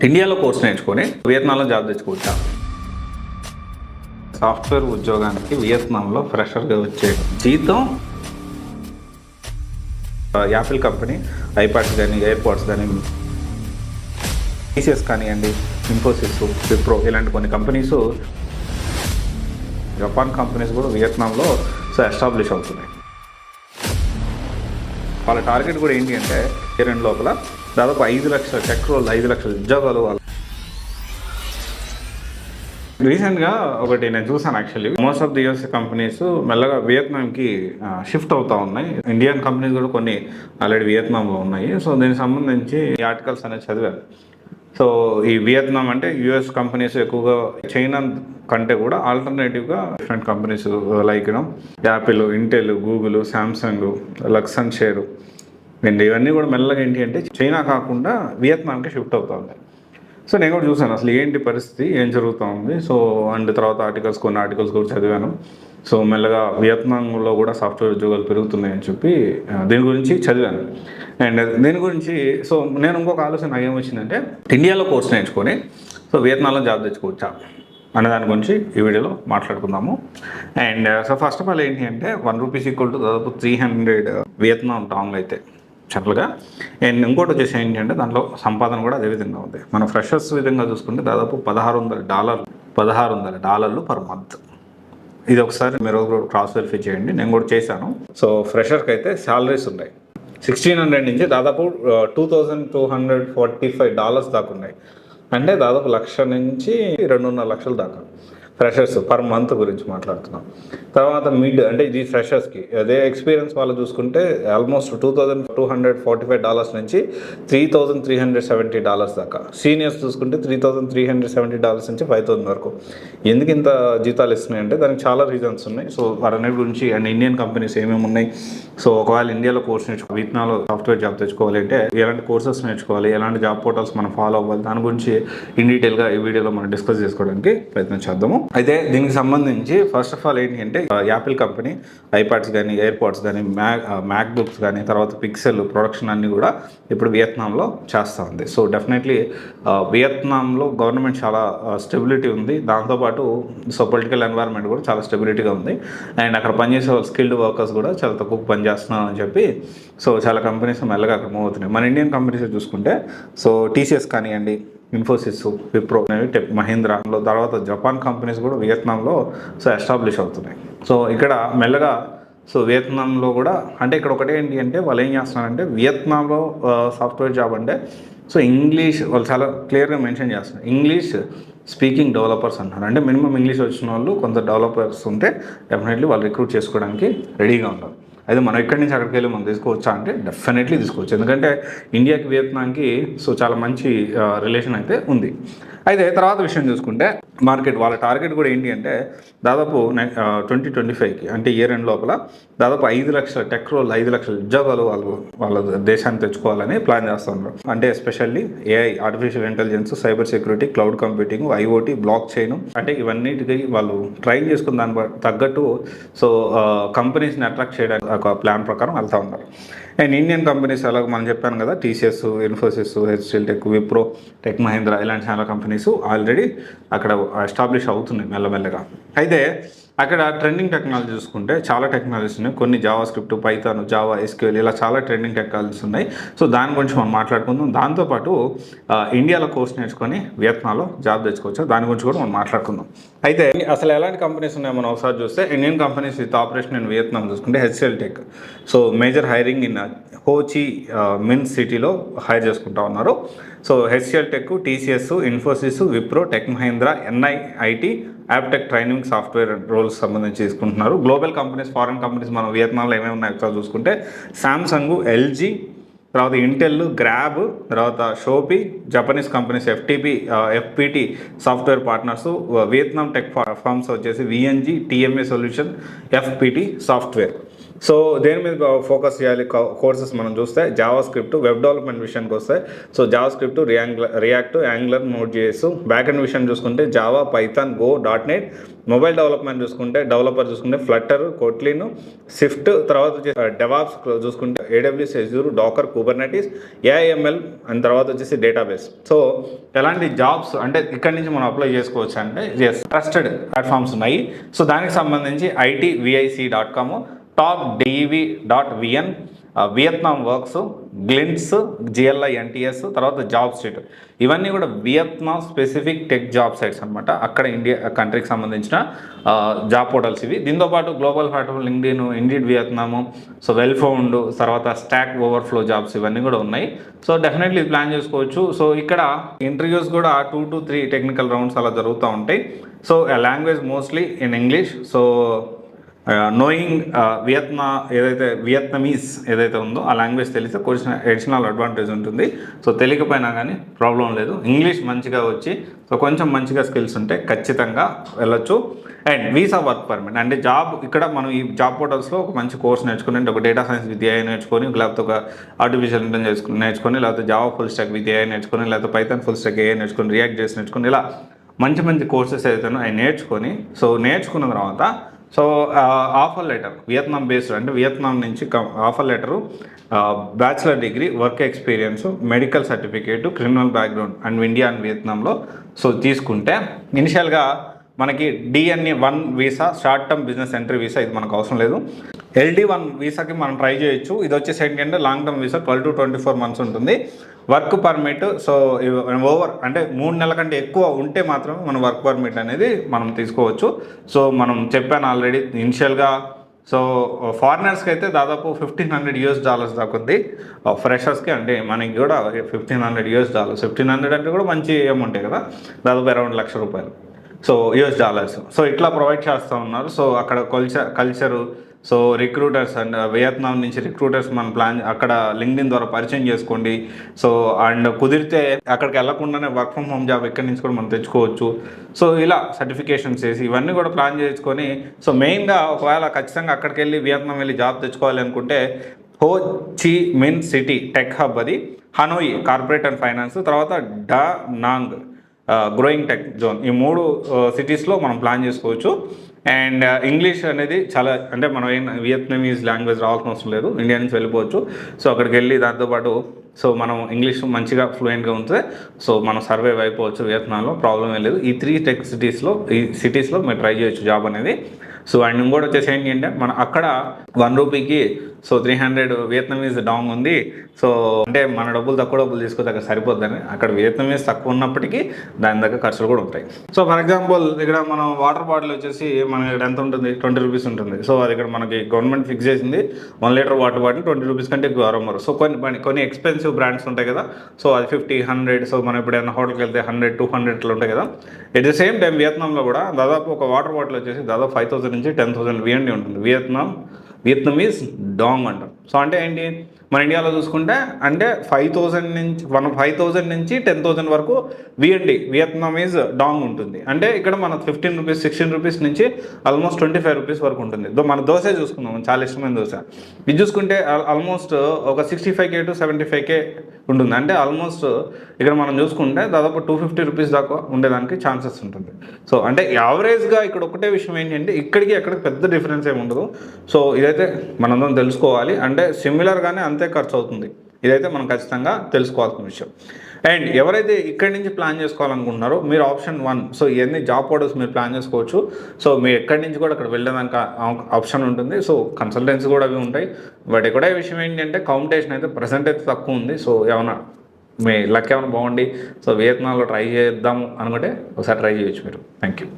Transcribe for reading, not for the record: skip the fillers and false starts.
ఇండియాలో కోర్స్ నేర్చుకొని వియత్నాంలో job తెచ్చుకోవచ్చా? Software ఉద్యోగానికి వియత్నాంలో ఫ్రెషర్గా వచ్చే జీతం యాపిల్ కంపెనీ, ఐపాడ్స్ కానీ, ఎయిర్పోర్ట్స్ కానీ, టీసీఎస్ కానివ్వండి, ఇన్ఫోసిస్, విప్రో ఇలాంటి కొన్ని కంపెనీస్, జపాన్ కంపెనీస్ కూడా వియత్నాంలో ఎస్టాబ్లిష్ అవుతున్నాయి. వాళ్ళ టార్గెట్ కూడా ఏంటి అంటే ఈ రెండు లోపల దాదాపు 5 లక్షల టెక్ రోల్, 5 లక్షల ఉద్యోగాలు. రీసెంట్గా ఒకటి నేను చూసాను. Actually most of the US companies మెల్లగా వియత్నాంకి షిఫ్ట్ అవుతూ ఉన్నాయి. ఇండియన్ కంపెనీస్ కూడా కొన్ని ఆల్రెడీ వియత్నాంలో ఉన్నాయి. సో దీనికి సంబంధించి ఈ ఆర్టికల్స్ అనేది చదివాను. సో ఈ వియత్నాం అంటే యూఎస్ కంపెనీస్ ఎక్కువగా చైనా కంటే కూడా ఆల్టర్నేటివ్గా different companies like Apple, Intel, Google, Samsung, Luxshare ఇవన్నీ కూడా మెల్లగా ఏంటి అంటే చైనా కాకుండా వియత్నాంకి షిఫ్ట్ అవుతూ ఉన్నాయి. సో నేను కూడా చూసాను అసలు ఏంటి పరిస్థితి, ఏం జరుగుతూ ఉంది. సో అండ్ తర్వాత కొన్ని ఆర్టికల్స్ కూడా చదివాను. సో మెల్లగా వియత్నాంలో కూడా సాఫ్ట్వేర్ ఉద్యోగాలు పెరుగుతున్నాయని చెప్పి దీని గురించి చదివాను. అండ్ దీని గురించి సో నేను ఇంకొక ఆలోచన నాకు ఏమొచ్చిందంటే ఇండియాలో కోర్స్ నేర్చుకొని సో వియత్నాంలో జాబ్ తెచ్చుకోవచ్చా అనే దాని గురించి ఈ వీడియోలో మాట్లాడుకుందాము. And so first of all ఏంటి అంటే ₹1 ఈక్వల్ టు దాదాపు 300 వియత్నాం డాంగ్లు అయితే జనరల్గా. అండ్ ఇంకోటి వచ్చేసి ఏంటి అంటే దాంట్లో సంపాదన కూడా అదే విధంగా ఉంది. మన ఫ్రెషర్స్ విధంగా చూసుకుంటే దాదాపు $1,600 పర్ మంత్. ఇది ఒకసారి మీరు క్రాస్ వెరిఫై చేయండి, నేను కూడా చేశాను. సో ఫ్రెషర్కి అయితే శాలరీస్ ఉన్నాయి 1,600 నుంచి దాదాపు $2,245 దాకా ఉన్నాయి. అంటే దాదాపు 1,00,000 నుంచి 2.5 లక్షల దాకా ఫ్రెషర్స్ పర్ మంత్ గురించి మాట్లాడుతున్నాం. తర్వాత మిడ్ అంటే ఇది ఫ్రెషర్స్కి. అదే ఎక్స్పీరియన్స్ వాళ్ళు చూసుకుంటే ఆల్మోస్ట్ $2,245 నుంచి $3,370 దాకా. సీనియర్స్ చూసుకుంటే $3,370 నుంచి $5,000 వరకు. ఎందుకు ఇంత జీతాలు ఇస్తున్నాయి అంటే దానికి చాలా రీజన్స్ ఉన్నాయి. సో వారన్నిటి గురించి అండ్ ఇండియన్ కంపెనీస్ ఏమేమి ఉన్నాయి, సో ఒకవేళ ఇండియాలో కోర్స్ నేర్చుకోవాలి, వియత్నాంలో సాఫ్ట్వేర్ జాబ్ తెచ్చుకోవాలి అంటే ఎలాంటి కోర్సెస్ నేర్చుకోవాలి, ఎలాంటి జాబ్ పోర్టల్స్ మనం ఫాలో అవ్వాలి, దాని గురించి ఇన్ డీటెయిల్గా ఈ వీడియోలో మనం డిస్కస్ చేసుకోవడానికి ప్రయత్నం చేద్దాము. అయితే దీనికి సంబంధించి ఫస్ట్ ఆఫ్ ఆల్ ఏంటి అంటే యాపిల్ కంపెనీ, ఐపాడ్స్ కానీ, ఎయిర్పోర్ట్స్ కానీ, మ్యాక్బుక్స్ కానీ, తర్వాత పిక్సెల్ ప్రొడక్షన్ అన్నీ కూడా ఇప్పుడు వియత్నాంలో చేస్తూ ఉంది. సో డెఫినెట్లీ వియత్నాంలో గవర్నమెంట్ చాలా స్టెబిలిటీ ఉంది. దాంతోపాటు సో పొలిటికల్ ఎన్వైరన్మెంట్ కూడా చాలా స్టెబిలిటీగా ఉంది. అండ్ అక్కడ పనిచేసే వాళ్ళు స్కిల్డ్ వర్కర్స్ కూడా చాలా తక్కువ పనిచేస్తున్నారు అని చెప్పి సో చాలా కంపెనీస్ మెల్లగా అక్కడ మూవ్ అవుతున్నాయి. మన ఇండియన్ కంపెనీస్ చూసుకుంటే సో టీసీఎస్ కానివ్వండి, ఇన్ఫోసిస్, విప్రో, టెక్ మహీంద్రా, తర్వాత జపాన్ కంపెనీస్ కూడా వియత్నాంలో సో ఎస్టాబ్లిష్ అవుతున్నాయి. సో ఇక్కడ మెల్లగా సో వియత్నాంలో కూడా అంటే ఇక్కడ ఒకటే ఏంటి అంటే వాళ్ళు ఏం చేస్తున్నారంటే వియత్నాంలో సాఫ్ట్వేర్ జాబ్ అంటే సో ఇంగ్లీష్ వాళ్ళు చాలా క్లియర్గా మెన్షన్ చేస్తున్నారు. ఇంగ్లీష్ స్పీకింగ్ డెవలపర్స్ అంటున్నారు. అంటే మినిమం ఇంగ్లీష్ వచ్చిన వాళ్ళు కొంత డెవలపర్స్ ఉంటే డెఫినెట్లీ వాళ్ళు రిక్రూట్ చేసుకోవడానికి రెడీగా ఉంటారు. అయితే మనం ఎక్కడి నుంచి అక్కడికి వెళ్ళి మనం తీసుకోవచ్చా అంటే డెఫినెట్లీ తీసుకోవచ్చు. ఎందుకంటే ఇండియాకి వియత్నాంకి సో చాలా మంచి రిలేషన్ అయితే ఉంది. అయితే తర్వాత విషయం చూసుకుంటే మార్కెట్ వాళ్ళ టార్గెట్ కూడా ఏంటి అంటే దాదాపు 2025కి అంటే ఇయర్ ఎండ్ లోపల దాదాపు 5 లక్షల టెక్ రోల్, 5 లక్షల ఉద్యోగాలు వాళ్ళ దేశాన్ని తెచ్చుకోవాలని ప్లాన్ చేస్తున్నారు. అంటే especially AI, artificial intelligence, cyber security, cloud computing, IoT, block chain అంటే ఇవన్నిటికి వాళ్ళు ట్రైన్ చేసుకున్న దాన్ని తగ్గట్టు సో కంపెనీస్ని అట్రాక్ట్ చేయడానికి ఒక ప్లాన్ ప్రకారం వెళ్తూ ఉన్నారు. అండ్ ఇండియన్ కంపెనీస్ అలాగ మనం చెప్పాను కదా, TCS, Infosys, HCl tech, Wipro, Tech Mahindra ఇలాంటి చాలా కంపెనీస్ ఆల్రెడీ అక్కడ ఎస్టాబ్లిష్ అవుతున్నాయి మెల్లమెల్లగా. అయితే అక్కడ ట్రెండింగ్ టెక్నాలజీ చూసుకుంటే చాలా టెక్నాలజీస్ ఉన్నాయి. కొన్ని Java script, Python, Java, SQL ఇలా చాలా ట్రెండింగ్ టెక్నాలజీస్ ఉన్నాయి. సో దాని గురించి మనం మాట్లాడుకుందాం. దాంతోపాటు ఇండియాలో కోర్స్ నేర్చుకొని వియత్నాంలో జాబ్ తెచ్చుకోవచ్చు, దాని గురించి కూడా మనం మాట్లాడుకుందాం. అయితే అసలు ఎలాంటి కంపెనీస్ ఉన్నాయో మనం ఒకసారి చూస్తే Indian companies with operation in Vietnam చూసుకుంటే HCL Tech so major hiring in Ho Chi Minh సిటీలో హైర్ చేసుకుంటా ఉన్నారు. So HCL Tech, TCS, Infosys, Wipro, Tech Mahindra, NIIT, Aptech training software roles సంబంధించి తీసుకుంటున్నారు. గ్లోబల్ కంపెనీస్, ఫారెన్ కంపెనీస్ మనం వియత్నాంలో ఏమేమి ఉన్నాయో ఒకసారి చూసుకుంటే సామ్సంగ్, ఎల్జీ, తర్వాత ఇంటెల్, గ్రాబ్, తర్వాత Shopee, Japanese companies FPT software partners, Vietnam tech firms వచ్చేసి VNG, TMA solution, FPT software. So దేని మీద ఫోకస్ చేయాలి కోర్సెస్ మనం చూస్తే జావా స్క్రిప్ట్, వెబ్ డెవలప్మెంట్ విషయానికి వస్తే so JavaScript, React, Angular, Node.js, back end విషయం చూసుకుంటే Java, Python, Go, .NET, mobile development చూసుకుంటే డెవలపర్ చూసుకుంటే ఫ్లట్టర్, కోట్లిన్, స్విఫ్ట్, తర్వాత వచ్చేసి డెవాప్స్ చూసుకుంటే AWS, Azure, Docker, Kubernetes, AIML and తర్వాత వచ్చేసి డేటాబేస్. సో ఎలాంటి జాబ్స్ అంటే ఇక్కడి నుంచి మనం అప్లై చేసుకోవచ్చు అంటే ట్రస్టెడ్ ప్లాట్ఫామ్స్ ఉన్నాయి. సో దానికి సంబంధించి itvic.com, topdev.vn, VietnamWorks, Glints, GLINTS, తర్వాత జాబ్ స్ట్రీట్, ఇవన్నీ కూడా Vietnam specific tech job sites అనమాట. అక్కడ ఇండియా కంట్రీకి సంబంధించిన జాబ్ పోర్టల్స్ ఇవి. దీంతోపాటు global heart, LinkedIn, Indeed Vietnam, so Wellfound, తర్వాత స్టాక్ ఓవర్ఫ్లో జాబ్స్ ఇవన్నీ కూడా ఉన్నాయి. సో డెఫినెట్లీ ప్లాన్ చేసుకోవచ్చు. సో ఇక్కడ ఇంటర్వ్యూస్ కూడా 2 to 3 టెక్నికల్ రౌండ్స్ అలా జరుగుతూ ఉంటాయి. So language mostly in English. So knowing Vietnamese ఏదైతే ఉందో ఆ లాంగ్వేజ్ తెలిస్తే కొంచెం అడిషనల్ అడ్వాంటేజ్ ఉంటుంది. సో తెలియకపోయినా కానీ ప్రాబ్లం లేదు. ఇంగ్లీష్ మంచిగా వచ్చి సో కొంచెం మంచిగా స్కిల్స్ ఉంటే ఖచ్చితంగా వెళ్ళొచ్చు. అండ్ వీసా వర్క్ పర్మిట్ అంటే జాబ్ ఇక్కడ మనం ఈ జాబ్ పోర్టల్స్లో ఒక మంచి కోర్స్ నేర్చుకుని, అంటే ఒక డేటా సైన్స్ విత్ AI నేర్చుకొని, లేకపోతే ఒక ఆర్టిఫిషియల్ ఇంటెలిజెన్స్ నేర్చుకొని, లేకపోతే Java full stock with AI నేర్చుకొని, లేకపోతే పైథాన్ ఫుల్ స్టాక్ AI నేర్చుకొని, React.js నేర్చుకొని, ఇలా మంచి కోర్సెస్ ఏదైతే అవి నేర్చుకొని, సో నేర్చుకున్న తర్వాత so offer letter Vietnam based అంటే వియత్నాం నుంచి offer letter, bachelor degree, work experience, medical certificate, criminal background and India and వియత్నాంలో సో తీసుకుంటే ఇనిషియల్గా మనకి DNA1 visa, short term business entry visa, ఇది మనకు అవసరం లేదు. LD1 వీసాకి మనం ట్రై చేయొచ్చు. ఇది వచ్చేసి ఏంటంటే long term visa 12 to 24 months ఉంటుంది. వర్క్ పర్మిట్ సో ఓవర్ అంటే 3 నెలల కంటే ఎక్కువ ఉంటే మాత్రమే మనం వర్క్ పర్మిట్ అనేది మనం తీసుకోవచ్చు. సో మనం చెప్పాను ఆల్రెడీ ఇనిషియల్గా. సో ఫారినర్స్కి అయితే దాదాపు $1,500 దాకా ఉంది. ఫ్రెషర్స్కి అంటే మనకి కూడా $1,500. 1,500 అంటే కూడా మంచి అమౌంటే కదా, దాదాపు అరౌండ్ $1,00,000. సో $. సో ఇట్లా ప్రొవైడ్ చేస్తూ ఉన్నారు. సో అక్కడ culture, so recruiters and Vietnam నుంచి రిక్రూటర్స్ మన ప్లాన్ అక్కడ లింక్డ్ఇన్ ద్వారా పరిచయం చేసుకోండి. సో అండ్ కుదిరితే అక్కడికి వెళ్ళకుండానే వర్క్ ఫ్రమ్ హోమ్ జాబ్ ఎక్కడి నుంచి కూడా మనం తెచ్చుకోవచ్చు. సో ఇలా సర్టిఫికేషన్స్ చేసి ఇవన్నీ కూడా ప్లాన్ చేసుకొని, సో మెయిన్గా ఒకవేళ ఖచ్చితంగా అక్కడికి వెళ్ళి వియత్నాం వెళ్ళి జాబ్ తెచ్చుకోవాలి అనుకుంటే హో చి మిన్ సిటీ టెక్ హబ్, అది హనోయి కార్పొరేట్ అండ్ ఫైనాన్స్, తర్వాత డా నాంగ్ గ్రోయింగ్ టెక్ జోన్, ఈ 3 సిటీస్లో మనం ప్లాన్ చేసుకోవచ్చు. అండ్ ఇంగ్లీష్ అనేది చాలా అంటే మనం వియత్నమీస్ లాంగ్వేజ్ రావాల్సిన అవసరం లేదు, ఇండియా నుంచి వెళ్ళిపోవచ్చు. సో అక్కడికి వెళ్ళి దాంతోపాటు సో మనం ఇంగ్లీష్ మంచిగా ఫ్లూయెంట్గా ఉంటే సో మనం సర్వైవ్ అయిపోవచ్చు వియత్నాంలో, ప్రాబ్లం ఏం లేదు. ఈ 3 టెక్ సిటీస్లో మీరు ట్రై చేయొచ్చు జాబ్ అనేది. సో అండ్ ఇంకోటి వచ్చేసి ఏంటి అంటే మన అక్కడ ₹1 సో 300 వియత్నమీస్ డాంగ్ ఉంది. సో అంటే మన తక్కువ తీసుకొస్తే అక్కడ సరిపోద్దని, అక్కడ వియత్నమీస్ తక్కువ ఉన్నప్పటికీ దాని దగ్గర ఖర్చులు కూడా ఉంటాయి. సో ఫర్ ఎగ్జాంపుల్ ఇక్కడ మనం వాటర్ బాటిల్ వచ్చేసి మనకి ఇక్కడ ఎంత ఉంటుంది, ₹20 ఉంటుంది. సో అది ఇక్కడ మనకి గవర్నమెంట్ ఫిక్స్ చేసింది. 1 లీటర్ వాటర్ బాటిల్ ₹20 కంటే ఎక్కువ అరవరు. సో కొన్ని ఎక్స్పెన్సివ్ బ్రాండ్స్ ఉంటాయి కదా, సో అది 50, 100. సో మనం ఇప్పుడు ఏదైనా హోటల్కి వెళ్తే 100, 200 ఇట్లా ఉంటాయి కదా. ఎట్ ద సేమ్ టైం వియత్నాంలో కూడా దాదాపు ఒక వాటర్ బాటిల్ వచ్చేసి దాదాపు 5,000 నుంచి 10,000 VND ఉంటుంది. వియత్నమీస్ డాంగ్ అంటారు. సో అంటే ఏంటి, మన ఇండియాలో చూసుకుంటే అంటే 5,000 నుంచి 10,000 వరకు వియత్నమీస్ డాంగ్ ఉంటుంది. అంటే ఇక్కడ మన ₹15, ₹16 నుంచి ఆల్మోస్ట్ ₹25 వరకు ఉంటుంది. మన దోశ చూసుకుందాం, చాలా ఇష్టమైన దోశ, ఇది చూసుకుంటే ఆల్మోస్ట్ ఒక 65K to 75K ఉంటుంది. అంటే ఆల్మోస్ట్ ఇక్కడ మనం చూసుకుంటే దాదాపు ₹250 దాకా ఉండేదానికి ఛాన్సెస్ ఉంటుంది. సో అంటే యావరేజ్గా ఇక్కడ ఒకటే విషయం ఏంటంటే ఇక్కడికి అక్కడికి పెద్ద డిఫరెన్స్ ఏమి ఉండదు. సో ఇదైతే మనందరం తెలుసుకోవాలి. అంటే సిమిలర్గానే అంతే ఖర్చు అవుతుంది. ఇదైతే మనం ఖచ్చితంగా తెలుసుకోవాల్సిన విషయం. అండ్ ఎవరైతే ఇక్కడి నుంచి ప్లాన్ చేసుకోవాలనుకుంటున్నారో మీరు ఆప్షన్ 1, సో ఇవన్నీ జాబ్ పోర్టల్స్ మీరు ప్లాన్ చేసుకోవచ్చు. సో మీరు ఎక్కడి నుంచి కూడా అక్కడ వెళ్ళడానికి ఆప్షన్ ఉంటుంది. సో కన్సల్టెన్సీ కూడా అవి ఉంటాయి. బట్ ఇక్కడ విషయం ఏంటంటే కాంపిటీషన్ అయితే ప్రెసెంట్ అయితే తక్కువ ఉంది. సో ఏమైనా మీ లక్ ఏమైనా బాగుండి సో వియత్నాంలో ట్రై చేద్దాము అనుకుంటే ఒకసారి ట్రై చేయొచ్చు మీరు. Thank you.